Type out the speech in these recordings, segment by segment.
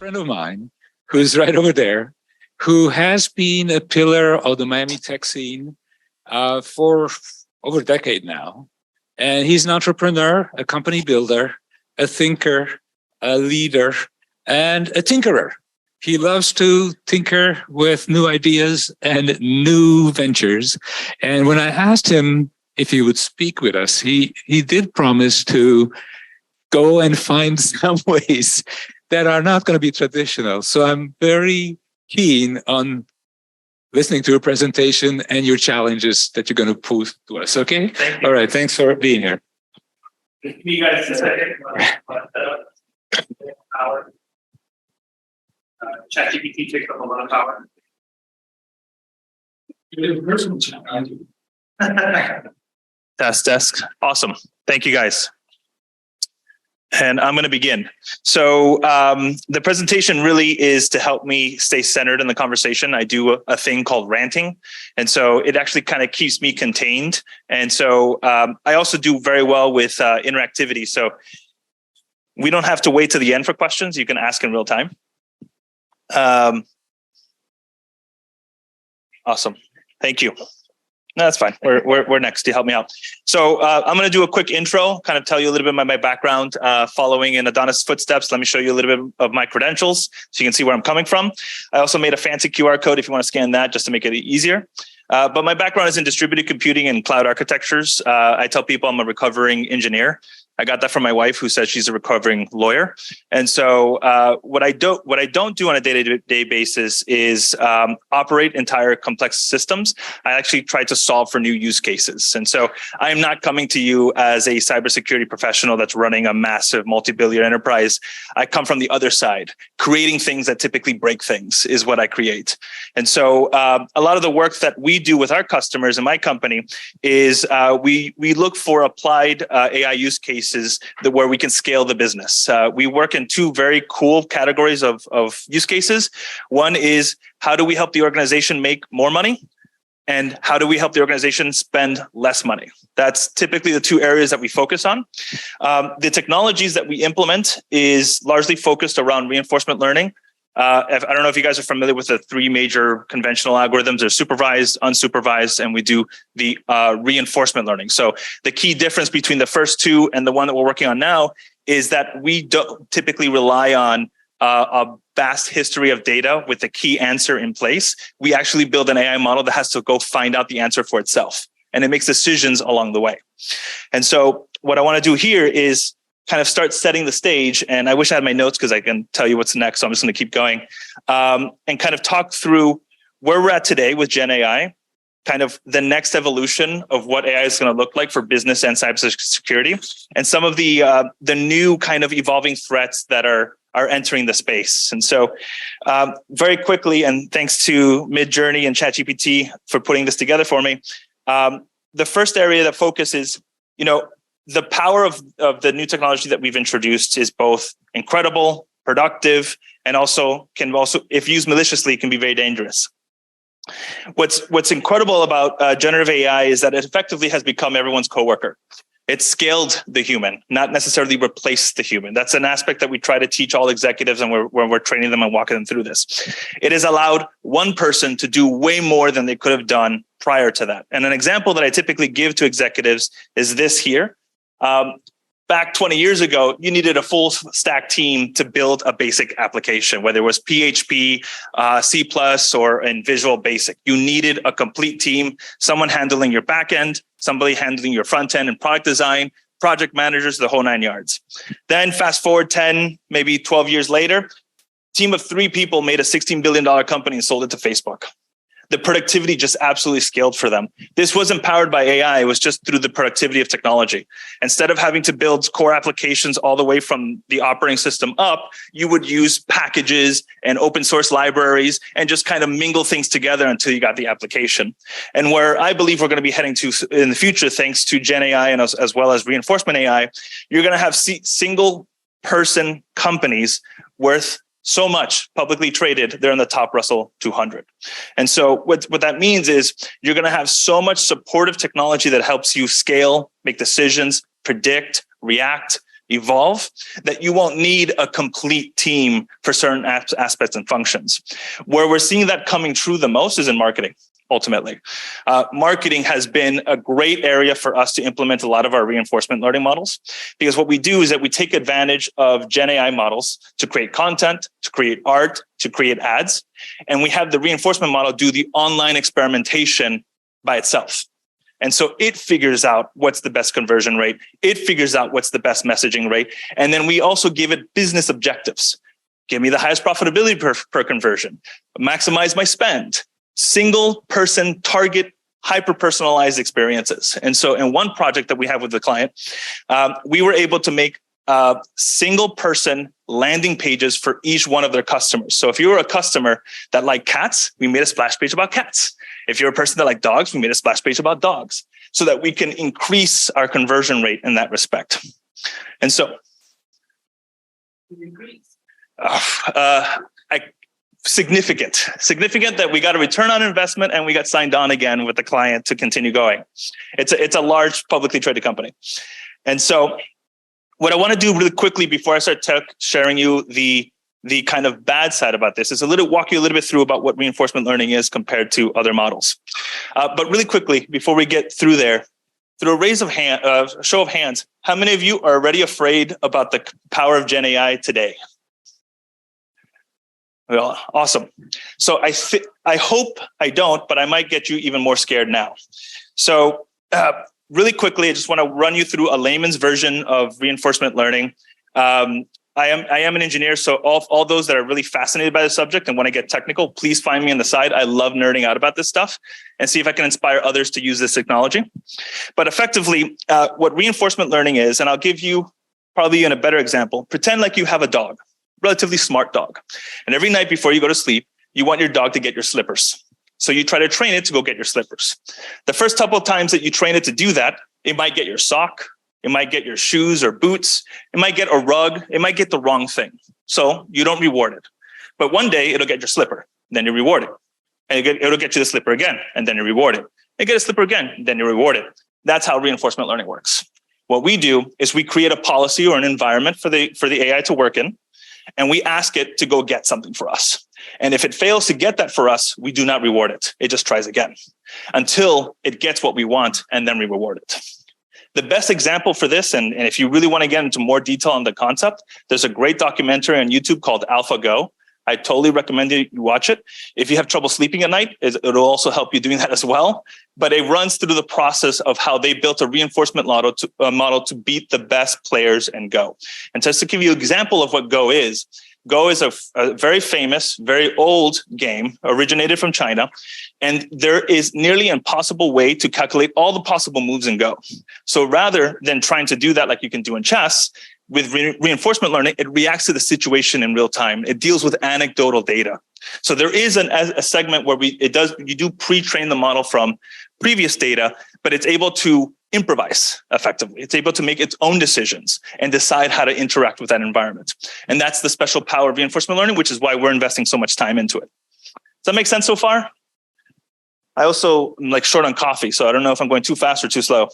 friend of mine who's right over there, who has been a pillar of the Miami tech scene for over a decade now. And he's an entrepreneur, a company builder, a thinker, a leader, and a tinkerer. He loves to tinker with new ideas and new ventures. And when I asked him if he would speak with us, he did promise to go and find some ways that are not going to be traditional. So I'm very keen on listening to your presentation and your challenges that you're going to pose to us. Okay? Thank you. All right. Thanks for being here. Can you guys a second? Power. ChatGPT takes up a lot of power. Desk. Awesome. Thank you, guys. And I'm going to begin. So the presentation really is to help me stay centered in the conversation. I do a thing called ranting. And so it actually kind of keeps me contained. And so I also do very well with interactivity. So we don't have to wait to the end for questions. You can ask in real time. Awesome. Thank you. No, that's fine. We're next. You help me out. So I'm going to do a quick intro, kind of tell you a little bit about my background, following in Adonis' footsteps. Let me show you a little bit of my credentials so you can see where I'm coming from. I also made a fancy QR code if you want to scan that just to make it easier. But my background is in distributed computing and cloud architectures. I tell people I'm a recovering engineer. I got that from my wife, who says she's a recovering lawyer. And so what I don't do on a day-to-day basis is operate entire complex systems. I actually try to solve for new use cases. And so I am not coming to you as a cybersecurity professional that's running a massive multi-billion enterprise. I come from the other side. Creating things that typically break things is what I create. And so a lot of the work that we do with our customers in my company is we look for applied AI use cases where we can scale the business. We work in two very cool categories of use cases. One is, how do we help the organization make more money? And how do we help the organization spend less money? That's typically the two areas that we focus on. The technologies that we implement is largely focused around reinforcement learning. I don't know if you guys are familiar with the three major conventional algorithms. There's supervised, unsupervised, and we do the reinforcement learning. So the key difference between the first two and the one that we're working on now is that we don't typically rely on a vast history of data with the key answer in place. We actually build an AI model that has to go find out the answer for itself, and it makes decisions along the way. And so what I want to do here is kind of start setting the stage. And I wish I had my notes because I can tell you what's next. So I'm just going to keep going and kind of talk through where we're at today with GenAI, kind of the next evolution of what AI is going to look like for business and cybersecurity, and some of the new kind of evolving threats that are entering the space. And so very quickly, and thanks to Midjourney and ChatGPT for putting this together for me, the first area that focus is, the power of the new technology that we've introduced is both incredible, productive, and can also, if used maliciously, can be very dangerous. What's incredible about generative AI is that it effectively has become everyone's coworker. It's scaled the human, not necessarily replaced the human. That's an aspect that we try to teach all executives when we're training them and walking them through this. It has allowed one person to do way more than they could have done prior to that. And an example that I typically give to executives is this here. Back 20 years ago, you needed a full stack team to build a basic application, whether it was PHP, C+, or in Visual Basic. You needed a complete team, someone handling your back end, somebody handling your front end and product design, project managers, the whole 9 yards. Then fast forward 10, maybe 12 years later, team of 3 people made a $16 billion company and sold it to Facebook. The productivity just absolutely scaled for them. This wasn't powered by AI. It was just through the productivity of technology. Instead of having to build core applications all the way from the operating system up, you would use packages and open source libraries and just kind of mingle things together until you got the application. And where I believe we're going to be heading to in the future, thanks to GenAI and as well as reinforcement AI, you're going to have single person companies worth so much publicly traded, they're in the top Russell 200. And so what that means is you're going to have so much supportive technology that helps you scale, make decisions, predict, react. evolve, that you won't need a complete team for certain aspects and functions. Where we're seeing that coming true the most is in marketing. Ultimately, marketing has been a great area for us to implement a lot of our reinforcement learning models, because what we do is that we take advantage of GenAI models to create content, to create art, to create ads, and we have the reinforcement model do the online experimentation by itself. And so it figures out what's the best conversion rate, it figures out what's the best messaging rate, and then we also give it business objectives. Give me the highest profitability per conversion, maximize my spend, single person target hyper-personalized experiences. And so in one project that we have with the client, we were able to make single person landing pages for each one of their customers. So if you were a customer that liked cats, we made a splash page about cats. If you're a person that liked dogs, we made a splash page about dogs, so that we can increase our conversion rate in that respect. And so significant that we got a return on investment and we got signed on again with the client to continue going. It's a large publicly traded company. And so what I want to do really quickly before I start sharing you the kind of bad side about this is walk you a little bit through about what reinforcement learning is compared to other models. But really quickly, before we get through there, through a show of hands, how many of you are already afraid about the power of GenAI today? Well, awesome. So I hope I don't, but I might get you even more scared now. So really quickly, I just want to run you through a layman's version of reinforcement learning. I am an engineer, so all those that are really fascinated by the subject and want to get technical, please find me on the side. I love nerding out about this stuff and see if I can inspire others to use this technology. But effectively, what reinforcement learning is, and I'll give you probably in a better example, pretend like you have a dog. Relatively smart dog. And every night before you go to sleep, you want your dog to get your slippers. So you try to train it to go get your slippers. The first couple of times that you train it to do that, it might get your sock, it might get your shoes or boots, it might get a rug, it might get the wrong thing. So you don't reward it. But one day it'll get your slipper, then you reward it. And it'll get you the slipper again, and then you reward it. And get a slipper again, then you reward it. That's how reinforcement learning works. What we do is we create a policy or an environment for the AI to work in, and we ask it to go get something for us. And if it fails to get that for us, we do not reward it. It just tries again until it gets what we want, and then we reward it. The best example for this, and if you really want to get into more detail on the concept, there's a great documentary on YouTube called AlphaGo. I totally recommend you watch it. If you have trouble sleeping at night, it'll also help you doing that as well. But it runs through the process of how they built a reinforcement model to beat the best players in Go. And just to give you an example of what Go is a very famous, very old game, originated from China. And there is nearly an impossible way to calculate all the possible moves in Go. So rather than trying to do that like you can do in chess, with reinforcement learning, it reacts to the situation in real time. It deals with anecdotal data. So there is a segment where you do pre-train the model from previous data, but it's able to improvise effectively. It's able to make its own decisions and decide how to interact with that environment. And that's the special power of reinforcement learning, which is why we're investing so much time into it. Does that make sense so far? I also am short on coffee, so I don't know if I'm going too fast or too slow.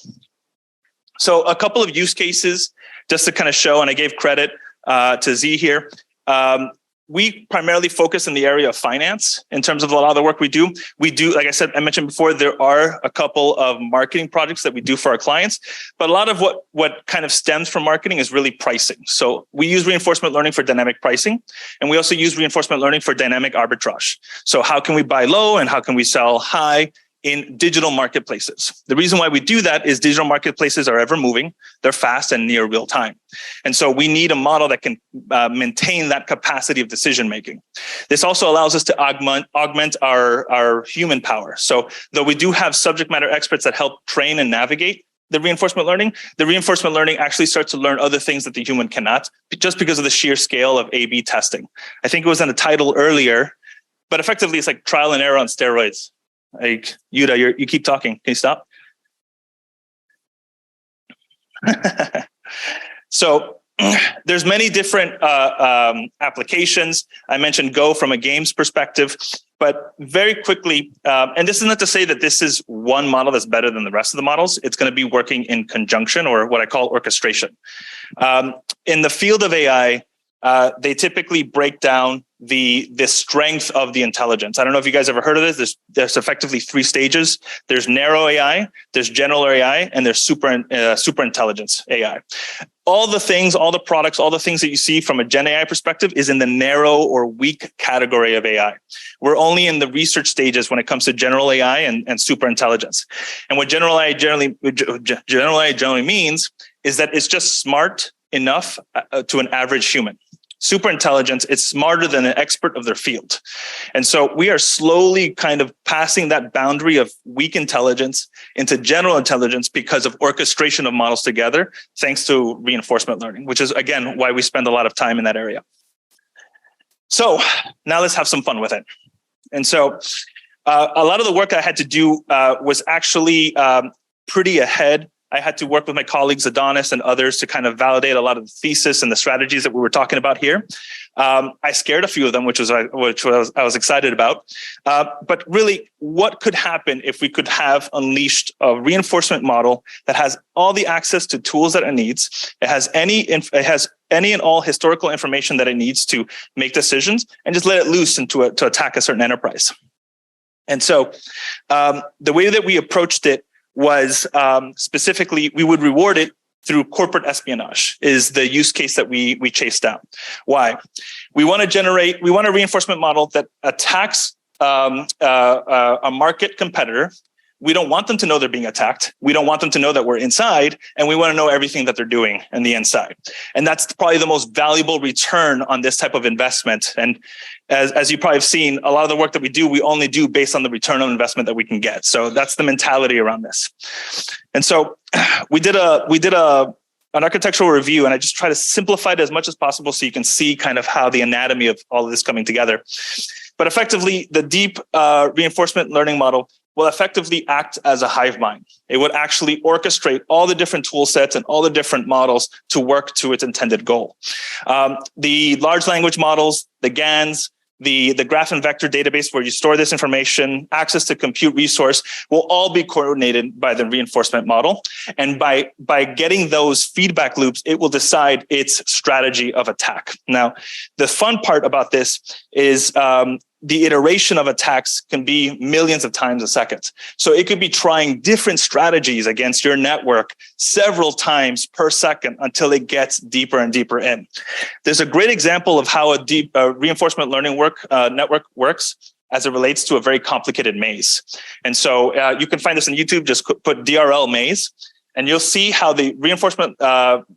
So a couple of use cases just to kind of show, and I gave credit to Z here. We primarily focus in the area of finance in terms of a lot of the work we do. We do, like I mentioned before, there are a couple of marketing projects that we do for our clients, but a lot of what kind of stems from marketing is really pricing. So we use reinforcement learning for dynamic pricing, and we also use reinforcement learning for dynamic arbitrage. So how can we buy low and how can we sell high in digital marketplaces? The reason why we do that is digital marketplaces are ever moving, they're fast and near real time. And so we need a model that can maintain that capacity of decision making. This also allows us to augment our human power. So though we do have subject matter experts that help train and navigate the reinforcement learning actually starts to learn other things that the human cannot, just because of the sheer scale of A/B testing. I think it was in the title earlier, but effectively it's like trial and error on steroids. Like, Yuda, you keep talking. Can you stop? So there's many different applications. I mentioned Go from a games perspective, but very quickly, and this is not to say that this is one model that's better than the rest of the models. It's going to be working in conjunction, or what I call orchestration. In the field of AI, they typically break down the strength of the intelligence. I don't know if you guys ever heard of this. There's effectively 3 stages. There's narrow AI, there's general AI, and there's super intelligence AI. All the things, all the products, all the things that you see from a Gen AI perspective is in the narrow or weak category of AI. We're only in the research stages when it comes to general AI and super intelligence. And what general AI generally means is that it's just smart enough to an average human. Super intelligence, it's smarter than an expert of their field. And so we are slowly kind of passing that boundary of weak intelligence into general intelligence because of orchestration of models together, thanks to reinforcement learning, which is, again, why we spend a lot of time in that area. So now let's have some fun with it. And so a lot of the work I had to do was actually pretty ahead. I had to work with my colleagues, Adonis and others, to kind of validate a lot of the thesis and the strategies that we were talking about here. I scared a few of them, which I was excited about. But really, what could happen if we could have unleashed a reinforcement model that has all the access to tools that it needs? It has any and all historical information that it needs to make decisions, and just let it loose to attack a certain enterprise. And so the way that we approached it was specifically, we would reward it through corporate espionage is the use case that we chased down. Why? We want a reinforcement model that attacks a market competitor. We don't want them to know they're being attacked. We don't want them to know that we're inside, and we want to know everything that they're doing on the inside. And that's probably the most valuable return on this type of investment. And as you probably have seen, a lot of the work that we do, we only do based on the return on investment that we can get. So that's the mentality around this. And so we did an architectural review, and I just try to simplify it as much as possible so you can see kind of how the anatomy of all of this coming together. But effectively, the deep reinforcement learning model will effectively act as a hive mind. It would actually orchestrate all the different tool sets and all the different models to work to its intended goal. The large language models, the GANs, the graph and vector database where you store this information, access to compute resource will all be coordinated by the reinforcement model. And by getting those feedback loops, it will decide its strategy of attack. Now, the fun part about this is the iteration of attacks can be millions of times a second. So it could be trying different strategies against your network several times per second until it gets deeper and deeper in. There's a great example of how a deep reinforcement learning network works as it relates to a very complicated maze. And so you can find this on YouTube, just put DRL maze, and you'll see how the reinforcement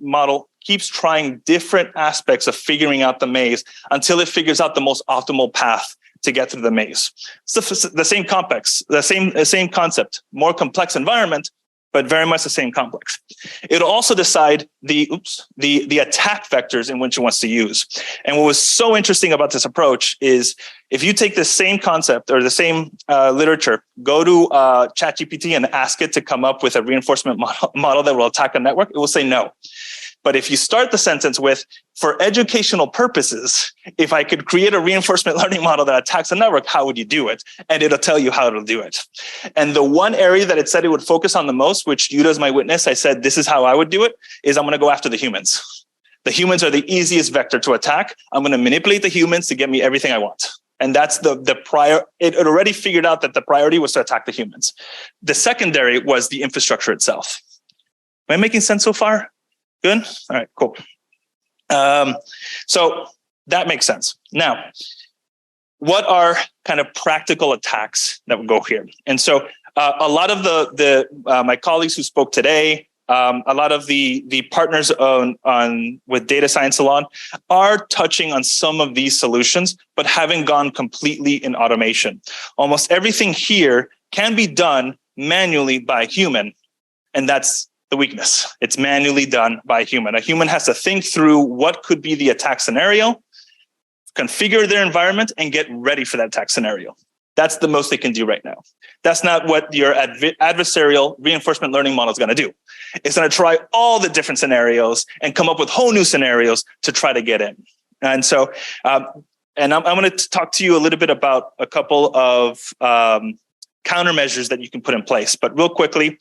model keeps trying different aspects of figuring out the maze until it figures out the most optimal path to get through the maze. It's the same complex, the same concept, more complex environment, but very much the same complex. It'll also decide the attack vectors in which it wants to use. And what was so interesting about this approach is if you take the same concept or the same literature, go to ChatGPT and ask it to come up with a reinforcement model that will attack a network, it will say no. But if you start the sentence with, for educational purposes, if I could create a reinforcement learning model that attacks a network, how would you do it? And it'll tell you how it'll do it. And the one area that it said it would focus on the most, which you as my witness, I said, this is how I would do it, is I'm going to go after the humans. The humans are the easiest vector to attack. I'm going to manipulate the humans to get me everything I want. And that's the prior, it already figured out that the priority was to attack the humans. The secondary was the infrastructure itself. Am I making sense so far? Good? All right, cool. So that makes sense. Now, what are kind of practical attacks that would go here? And so a lot of my colleagues who spoke today, a lot of the partners with Data Science Salon are touching on some of these solutions, but haven't gone completely in automation. Almost everything here can be done manually by a human, and that's the weakness. It's manually done by a human. A human has to think through what could be the attack scenario, configure their environment, and get ready for that attack scenario. That's the most they can do right now. That's not what your adversarial reinforcement learning model is going to do. It's going to try all the different scenarios and come up with whole new scenarios to try to get in. And so, and I'm going to talk to you a little bit about a couple of countermeasures that you can put in place. But real quickly,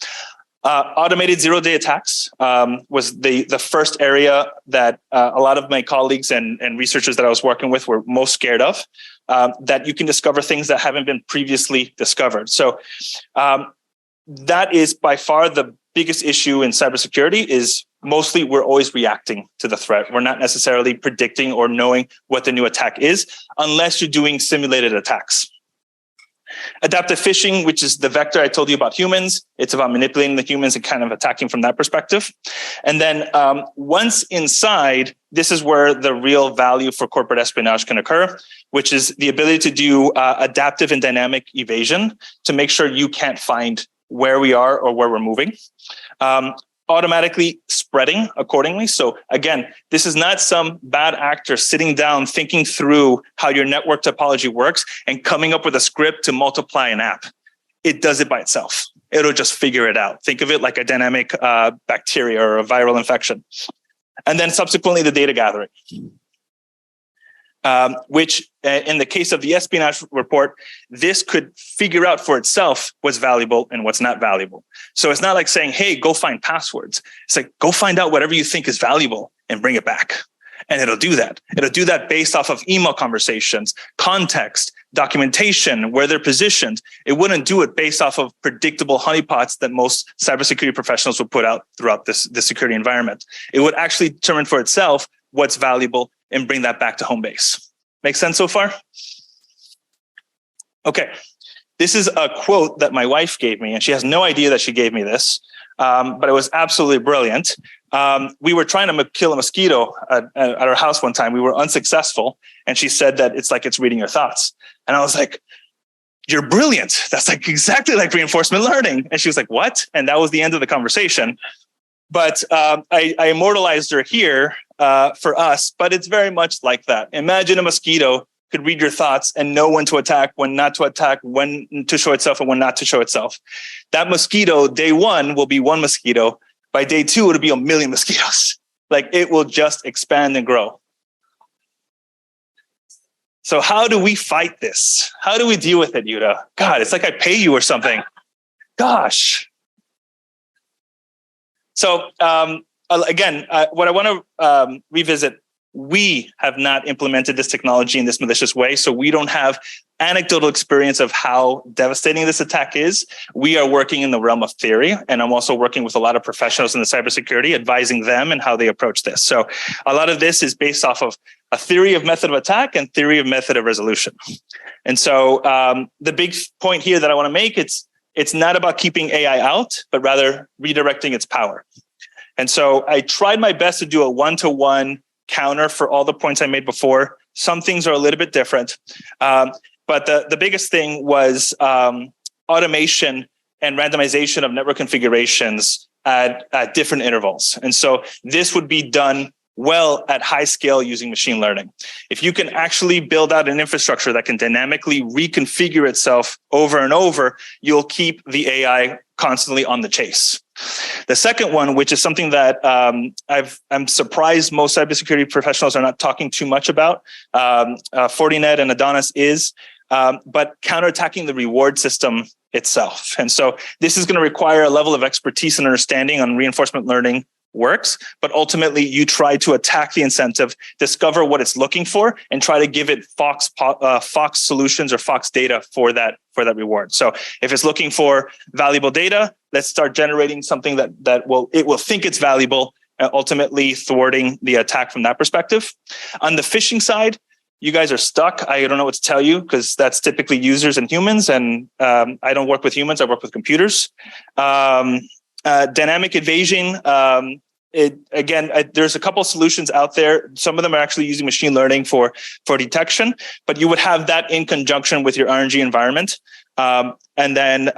automated zero-day attacks was the first area that a lot of my colleagues and researchers that I was working with were most scared of, that you can discover things that haven't been previously discovered. So that is by far the biggest issue in cybersecurity. Is mostly we're always reacting to the threat. We're not necessarily predicting or knowing what the new attack is unless you're doing simulated attacks. Adaptive phishing, which is the vector I told you about humans. It's about manipulating the humans and kind of attacking from that perspective. And then once inside, this is where the real value for corporate espionage can occur, which is the ability to do adaptive and dynamic evasion to make sure you can't find where we are or where we're moving. Automatically spreading accordingly. So again, this is not some bad actor sitting down thinking through how your network topology works and coming up with a script to multiply an app. It does it by itself. It'll just figure it out. Think of it like a dynamic bacteria or a viral infection. And then subsequently the data gathering, which in the case of the espionage report, this could figure out for itself what's valuable and what's not valuable. So it's not like saying, hey, go find passwords. It's like, go find out whatever you think is valuable and bring it back. And it'll do that. It'll do that based off of email conversations, context, documentation, where they're positioned. It wouldn't do it based off of predictable honeypots that most cybersecurity professionals would put out throughout this security environment. It would actually determine for itself what's valuable and bring that back to home base. Make sense so far? Okay. This is a quote that my wife gave me, and she has no idea that she gave me this, but it was absolutely brilliant. We were trying to kill a mosquito at our house one time. We were unsuccessful, and she said that it's like it's reading your thoughts. And I was like, you're brilliant. That's like exactly like reinforcement learning. And she was like, what? And that was the end of the conversation. But I immortalized her here for us, but it's very much like that. Imagine a mosquito could read your thoughts and know when to attack, when not to attack, when to show itself and when not to show itself. That mosquito, day one, will be one mosquito. By day two, it'll be a million mosquitoes. Like it will just expand and grow. So how do we fight this? How do we deal with it, Yuta? God, it's like I pay you or something. Gosh. So again, what I want to revisit, we have not implemented this technology in this malicious way. So we don't have anecdotal experience of how devastating this attack is. We are working in the realm of theory. And I'm also working with a lot of professionals in the cybersecurity, advising them and how they approach this. So a lot of this is based off of a theory of method of attack and theory of method of resolution. And so the big point here that I want to make, it's not about keeping AI out, but rather redirecting its power. And so I tried my best to do a one-to-one counter for all the points I made before. Some things are a little bit different. But the biggest thing was automation and randomization of network configurations at different intervals. And so this would be done well at high scale using machine learning. If you can actually build out an infrastructure that can dynamically reconfigure itself over and over, you'll keep the AI constantly on the chase. The second one, which is something that I'm surprised most cybersecurity professionals are not talking too much about, Fortinet and Adonis is, but counterattacking the reward system itself. And so this is going to require a level of expertise and understanding on reinforcement learning works, but ultimately you try to attack the incentive, discover what it's looking for, and try to give it Fox solutions or Fox data for that reward. So if it's looking for valuable data, let's start generating something that it will think it's valuable, ultimately thwarting the attack from that perspective. On the phishing side, you guys are stuck. I don't know what to tell you because that's typically users and humans, and I don't work with humans. I work with computers. Dynamic evasion. There's a couple of solutions out there. Some of them are actually using machine learning for detection, but you would have that in conjunction with your RNG environment. And then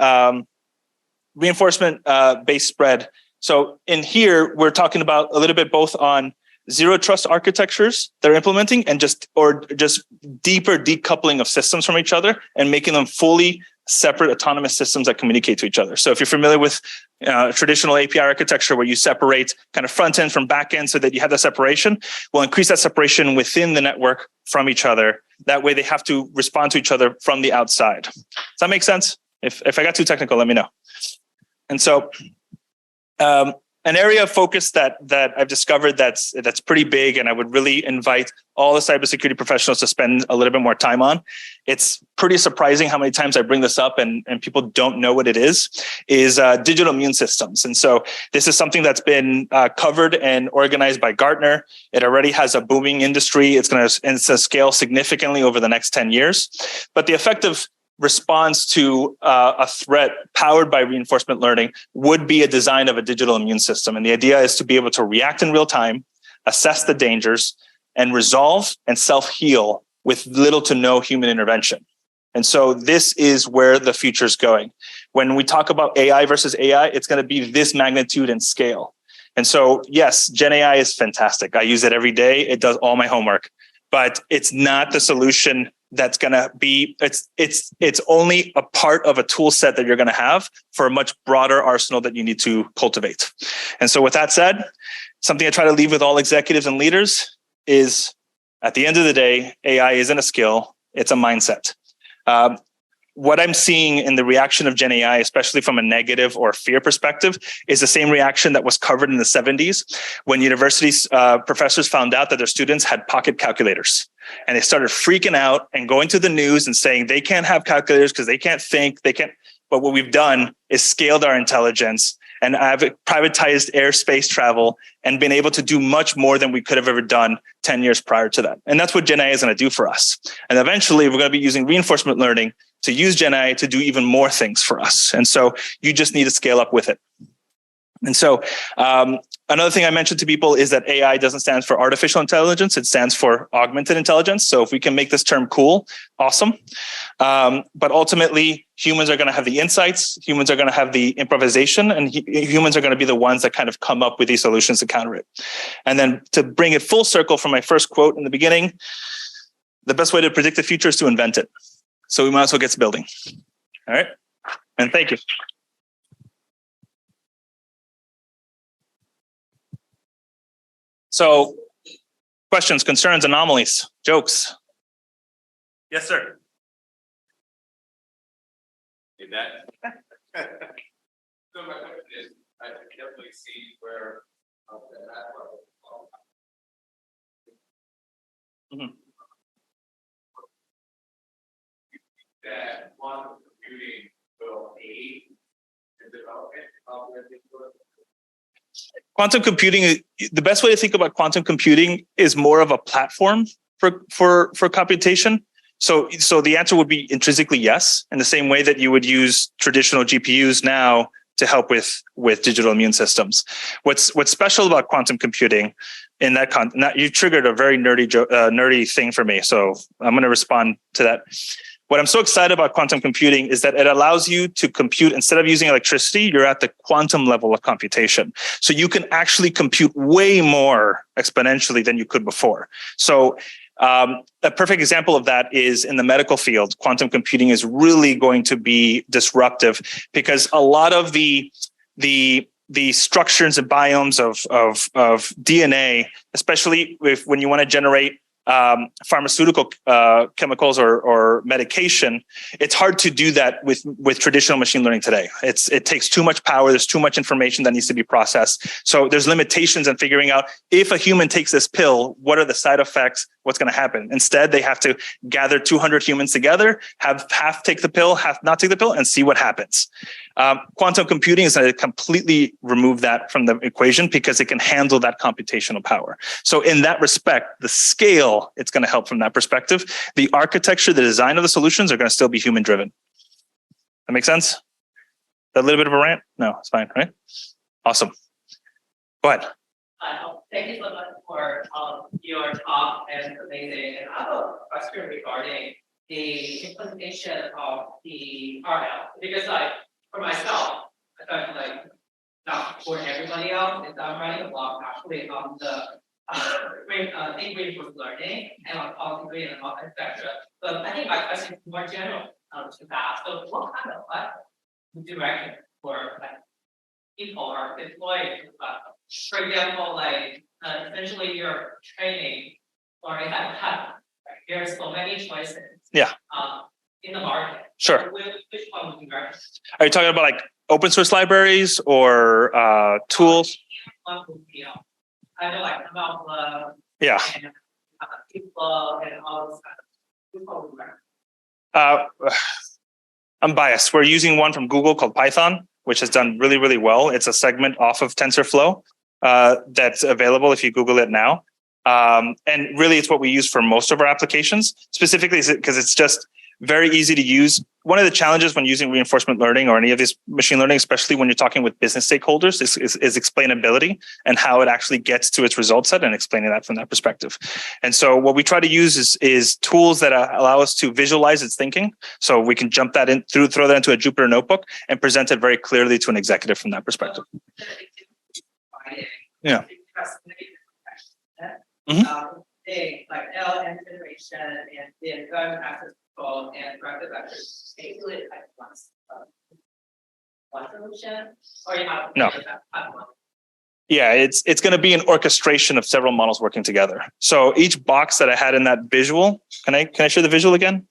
reinforcement based spread. So in here, we're talking about a little bit both on zero trust architectures they're implementing, and just deeper decoupling of systems from each other and making them fully separate autonomous systems that communicate to each other. So if you're familiar with traditional API architecture where you separate kind of front end from back end so that you have that separation, we'll increase that separation within the network from each other. That way they have to respond to each other from the outside. Does that make sense? If I got too technical, let me know. And so an area of focus that I've discovered that's pretty big, and I would really invite all the cybersecurity professionals to spend a little bit more time on. It's pretty surprising how many times I bring this up and people don't know what it is digital immune systems. And so this is something that's been covered and organized by Gartner. It already has a booming industry. It's going to scale significantly over the next 10 years. But the effective response to a threat powered by reinforcement learning would be a design of a digital immune system. And the idea is to be able to react in real time, assess the dangers, and resolve and self-heal with little to no human intervention. And so this is where the future is going. When we talk about AI versus AI, it's going to be this magnitude and scale. And so, yes, GenAI is fantastic. I use it every day. It does all my homework, but it's not the solution that's going to be, it's only a part of a tool set that you're going to have for a much broader arsenal that you need to cultivate. And so with that said, something I try to leave with all executives and leaders is, at the end of the day, AI isn't a skill, it's a mindset. What I'm seeing in the reaction of GenAI, especially from a negative or fear perspective, is the same reaction that was covered in the 70s when universities professors found out that their students had pocket calculators. And they started freaking out and going to the news and saying they can't have calculators because they can't think, they can't. But what we've done is scaled our intelligence and I've privatized airspace travel and been able to do much more than we could have ever done 10 years prior to that. And that's what GenAI is going to do for us. And eventually we're going to be using reinforcement learning to use GenAI to do even more things for us. And so you just need to scale up with it. And so another thing I mentioned to people is that AI doesn't stand for artificial intelligence. It stands for augmented intelligence. So if we can make this term cool, awesome. But ultimately, humans are going to have the insights. Humans are going to have the improvisation. And humans are going to be the ones that kind of come up with these solutions to counter it. And then to bring it full circle from my first quote in the beginning, the best way to predict the future is to invent it. So we might as well get to building. All right. And thank you. So questions, concerns, anomalies, jokes. Yes, sir. So my question is, I definitely see where that quantum computing will aid in development of quantum computing, the best way to think about quantum computing is more of a platform for computation. So the answer would be intrinsically yes, in the same way that you would use traditional GPUs now to help with digital immune systems. What's special about quantum computing in that you triggered a very nerdy thing for me. So I'm going to respond to that. What I'm so excited about quantum computing is that it allows you to compute, instead of using electricity, you're at the quantum level of computation. So you can actually compute way more exponentially than you could before. So a perfect example of that is in the medical field. Quantum computing is really going to be disruptive because a lot of the structures and biomes of DNA, especially when you want to generate pharmaceutical chemicals or medication, it's hard to do that with traditional machine learning today. It takes too much power. There's too much information that needs to be processed. So there's limitations in figuring out if a human takes this pill, what are the side effects? What's going to happen? Instead, they have to gather 200 humans together, have half take the pill, half not take the pill, and see what happens. Quantum computing is going to completely remove that from the equation because it can handle that computational power. So in that respect, the scale, it's going to help from that perspective. The architecture, the design of the solutions are going to still be human driven. That make sense? A little bit of a rant? No, it's fine, right? Awesome. Go ahead. Thank you so much for your talk, and amazing. And I have a question regarding the implementation of the RL, because for myself, I thought not for everybody else, is I'm writing a blog actually on the think reinforcement learning and policy grading and all that, etc. But I think my question is more general to that. So what kind of direction for people are deployed? For example, essentially you're training or there's so many choices. Yeah. In the market. Sure. So which one would you recommend? Are you talking about open source libraries or tools? I know ML, yeah. And, people and all those kind of I'm biased. We're using one from Google called Python, which has done really, really well. It's a segment off of TensorFlow that's available if you Google it now. And really, it's what we use for most of our applications, specifically because it's just very easy to use. One of the challenges when using reinforcement learning or any of this machine learning, especially when you're talking with business stakeholders, is explainability and how it actually gets to its result set and explaining that from that perspective. And so what we try to use is tools that allow us to visualize its thinking. So we can jump that in throw that into a Jupyter notebook and present it very clearly to an executive from that perspective. Yeah. Like LLM generation and then government access control and directive actors, basically like one solution, or you have no. Yeah, it's going to be an orchestration of several models working together. So each box that I had in that visual, can I show the visual again?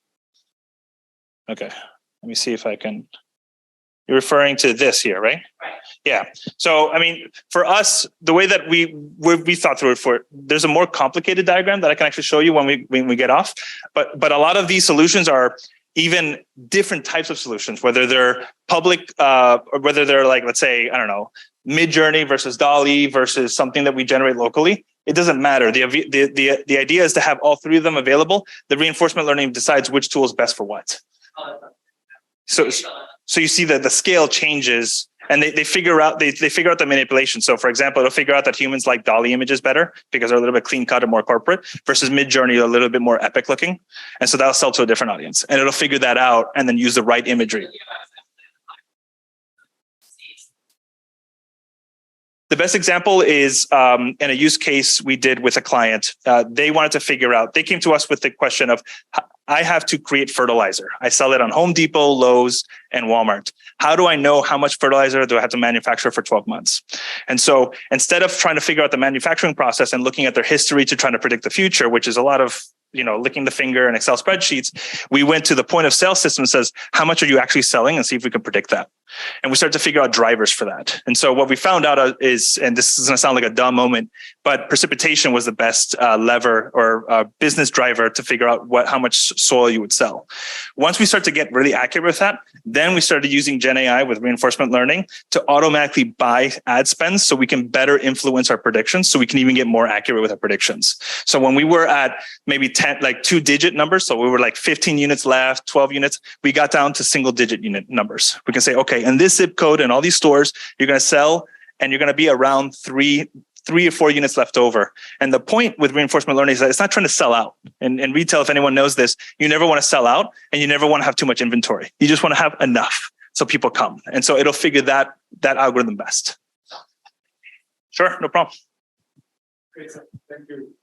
Okay, let me see if I can. You're referring to this here, right? Right. Yeah. So, I mean, for us, the way that we thought through it, there's a more complicated diagram that I can actually show you when we get off. But a lot of these solutions are even different types of solutions, whether they're public or whether they're let's say, I don't know, Midjourney versus DALL-E versus something that we generate locally. It doesn't matter. The idea is to have all three of them available. The reinforcement learning decides which tool is best for what. So you see that the scale changes and they figure out the manipulation. So for example, it'll figure out that humans like DALL-E images better because they're a little bit clean cut and more corporate versus Midjourney, a little bit more epic looking. And so that'll sell to a different audience and it'll figure that out and then use the right imagery. The best example is in a use case we did with a client. They wanted to figure out, they came to us with the question of, I have to create fertilizer. I sell it on Home Depot, Lowe's, and Walmart. How do I know how much fertilizer do I have to manufacture for 12 months? And so instead of trying to figure out the manufacturing process and looking at their history to try to predict the future, which is a lot of licking the finger and Excel spreadsheets, we went to the point of sale system that says, how much are you actually selling? And see if we can predict that. And we started to figure out drivers for that. And so what we found out is, and this is going to sound like a dumb moment, but precipitation was the best lever or business driver to figure out how much soil you would sell. Once we start to get really accurate with that, then we started using GenAI with reinforcement learning to automatically buy ad spends so we can better influence our predictions, so we can even get more accurate with our predictions. So when we were at maybe 2-digit numbers, so we were 15 units left, 12 units, we got down to single-digit unit numbers. We can say, okay, in this zip code and all these stores, you're going to sell and you're going to be around 3 or 4 units left over. And the point with reinforcement learning is that it's not trying to sell out. In retail, if anyone knows this, you never want to sell out and you never want to have too much inventory. You just want to have enough so people come. And so it'll figure that algorithm best. Sure, no problem. Great, thank you.